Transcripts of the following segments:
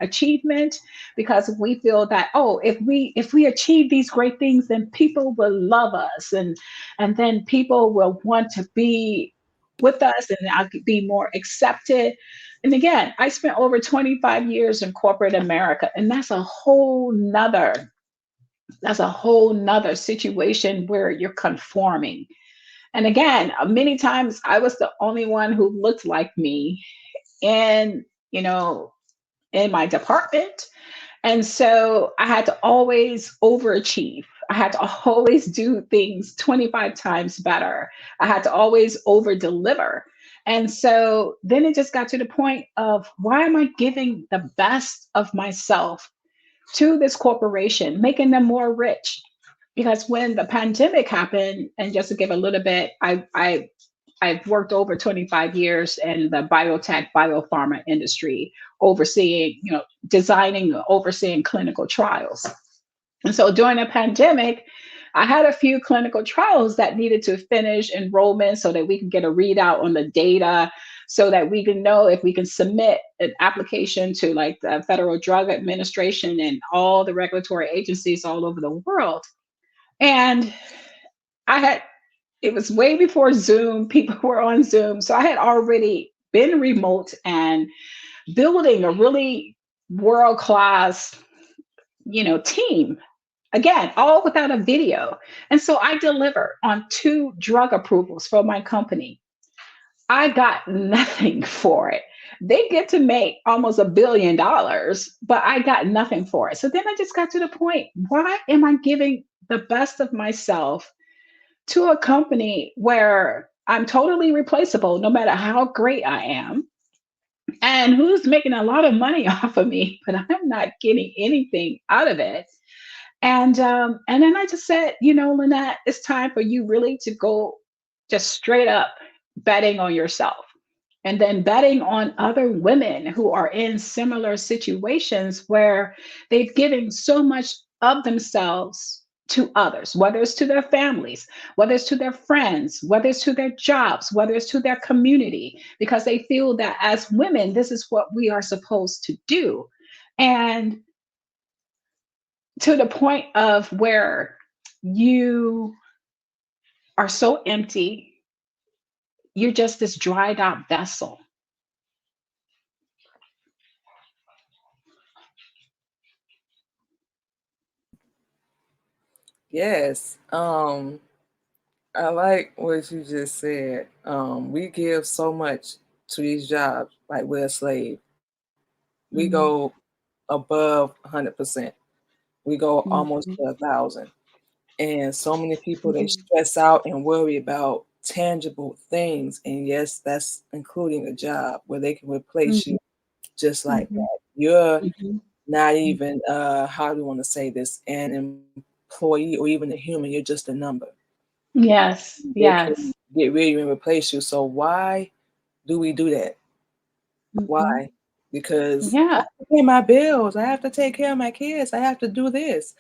achievement, because we feel that, oh, if we achieve these great things, then people will love us, and then people will want to be with us, and I could be more accepted. And again, I spent over 25 years in corporate America, and that's a whole nother situation where you're conforming. And again, many times I was the only one who looked like me in, you know, in my department. And so I had to always overachieve. I had to always do things 25 times better. I had to always over deliver. And so then it just got to the point of, why am I giving the best of myself to this corporation, making them more rich? Because when the pandemic happened, and just to give a little bit, I've worked over 25 years in the biotech, biopharma industry, overseeing, designing, overseeing clinical trials. And so during the pandemic, I had a few clinical trials that needed to finish enrollment so that we can get a readout on the data, so that we can know if we can submit an application to like the Federal Drug Administration and all the regulatory agencies all over the world. And I had it was way before Zoom. People were on Zoom. So I had already been remote and building a really world class, team. Again, all without a video. And so I delivered on two drug approvals for my company. I got nothing for it. They get to make almost $1 billion, but I got nothing for it. So then I just got to the point, why am I giving the best of myself to a company where I'm totally replaceable no matter how great I am, and who's making a lot of money off of me, but I'm not getting anything out of it? And then I just said, Lynette, it's time for you really to go just straight up betting on yourself, and then betting on other women who are in similar situations where they've given so much of themselves to others, whether it's to their families, whether it's to their friends, whether it's to their jobs, whether it's to their community, because they feel that as women, this is what we are supposed to do. And to the point of where you are so empty, you're just this dried out vessel. Yes. I like what you just said. We give so much to these jobs, like we're a slave. We go Mhm, above 100%. We go almost mhm, to 1,000. And so many people, they mhm, stress out and worry about tangible things. And yes, that's including a job where they can replace you mhm, just like mhm, that. You're mhm, not mhm. even, how do you want to say this, an employee or even a human. You're just a number. Yes, They can yes. get rid of you and replace you. So why do we do that? Mhm. Why? Because I Yeah. have to pay my bills. I have to take care of my kids. I have to do this.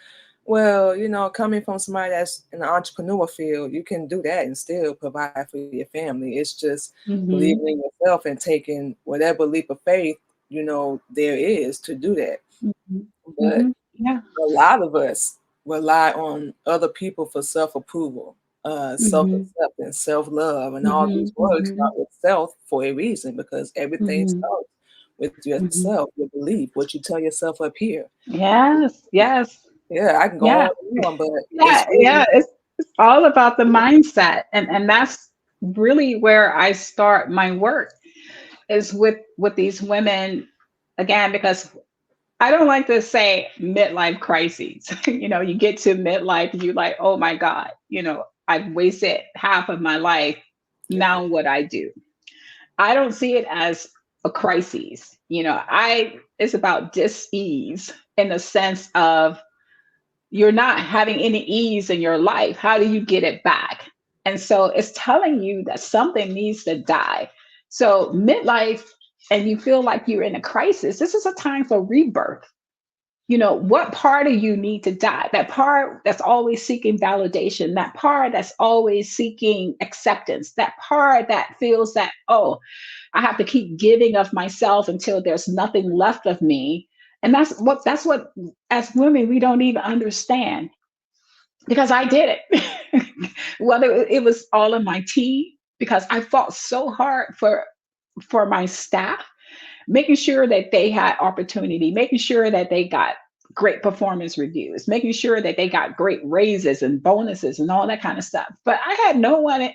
Well, coming from somebody that's in the entrepreneur field, you can do that and still provide for your family. It's just believing in Mhm, yourself and taking whatever leap of faith, there is to do that. mhm, But mhm. Yeah. a lot of us rely on other people for self-approval, Mhm, self-acceptance, self-love, and all these mhm, words start mhm, with self for a reason because everything mhm, starts with yourself, mhm. your belief, what you tell yourself up here. Yes, yes. Yeah, I can go Yeah. on, but Yeah, it's yeah. really It's all about the mindset. And that's really where I start my work, is with these women, again, because I don't like to say midlife crises. You get to midlife and you're like, oh my God, I've wasted half of my life. Now what I do? I don't see it as a crisis. I it's about dis-ease, in the sense of, you're not having any ease in your life. How do you get it back? And so it's telling you that something needs to die. So midlife, and you feel like you're in a crisis, this is a time for rebirth. What part of you need to die? That part that's always seeking validation, that part that's always seeking acceptance, that part that feels that, oh, I have to keep giving of myself until there's nothing left of me. And that's what as women we don't even understand, because I did it. Whether it was all in my team, because I fought so hard for my staff, making sure that they had opportunity, making sure that they got great performance reviews, making sure that they got great raises and bonuses and all that kind of stuff. But I had no one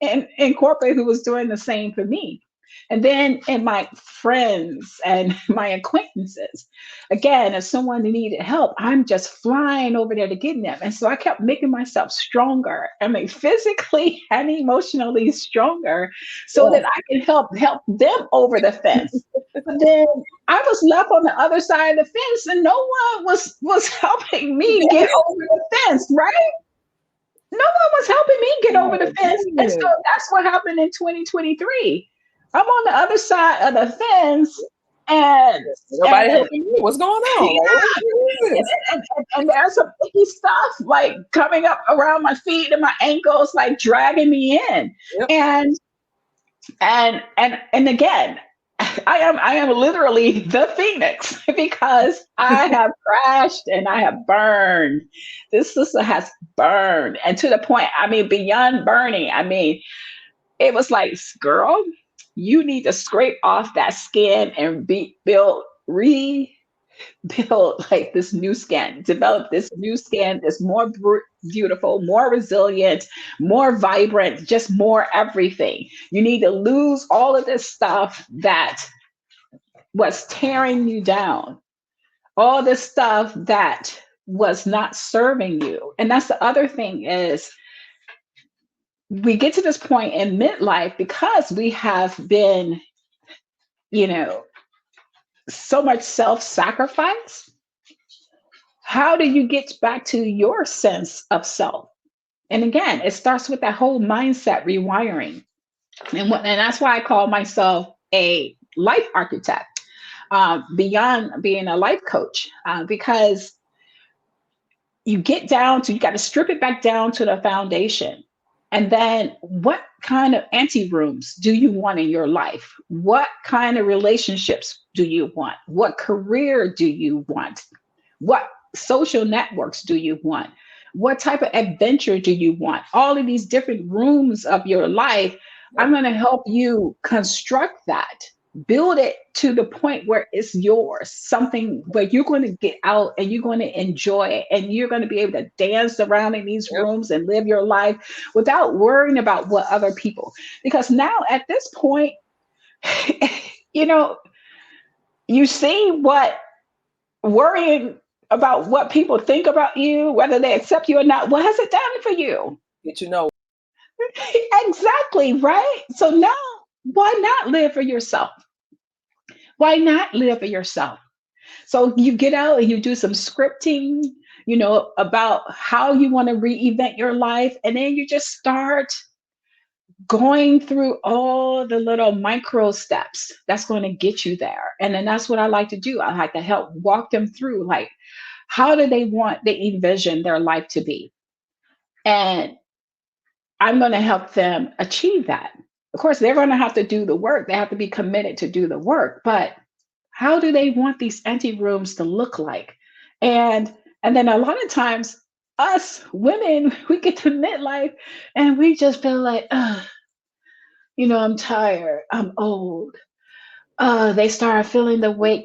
in corporate who was doing the same for me. And then in my friends and my acquaintances, again, if someone needed help, I'm just flying over there to get them. And so I kept making myself stronger. I mean, physically and emotionally stronger, so that I can help them over the fence. But then I was left on the other side of the fence, and no one was helping me get over the fence, right? No one was helping me get over the fence. And so that's what happened in 2023. I'm on the other side of the fence, and Nobody helping you. What's going on? Like, what is and there's some icky stuff like coming up around my feet and my ankles, like dragging me in. Yep. And again, I am literally the phoenix, because I have crashed and I have burned. This sister has burned, and to the point, I mean, beyond burning. I mean, it was like, girl, you need to scrape off that skin and rebuild like this new skin, develop this new skin that's more beautiful, more resilient, more vibrant, just more everything. You need to lose all of this stuff that was tearing you down, all this stuff that was not serving you. And that's the other thing is, we get to this point in midlife because we have been, you know, so much self-sacrifice. How do you get back to your sense of self? And again, it starts with that whole mindset rewiring. And that's why I call myself a life architect, beyond being a life coach, because you got to strip it back down to the foundation. And then what kind of anti rooms do you want in your life? What kind of relationships do you want? What career do you want? What social networks do you want? What type of adventure do you want? All of these different rooms of your life, I'm going to help you construct that, build it to the point where it's yours, something where you're going to get out and you're going to enjoy it, and you're going to be able to dance around in these rooms and live your life without worrying about what other people. Because now at this point, you know, you see what worrying about what people think about you, whether they accept you or not, what has it done for you? Did you know? Exactly, right? So now, why not live for yourself? Why not live for yourself? So you get out and you do some scripting, about how you want to reinvent your life. And then you just start going through all the little micro steps that's going to get you there. And then that's what I like to do. I like to help walk them through, like, how do they envision their life to be? And I'm going to help them achieve that. Of course, they're going to have to do the work. They have to be committed to do the work. But how do they want these empty rooms to look like? And then a lot of times, us women, we get to midlife and we just feel like, I'm tired. I'm old. They start feeling the weight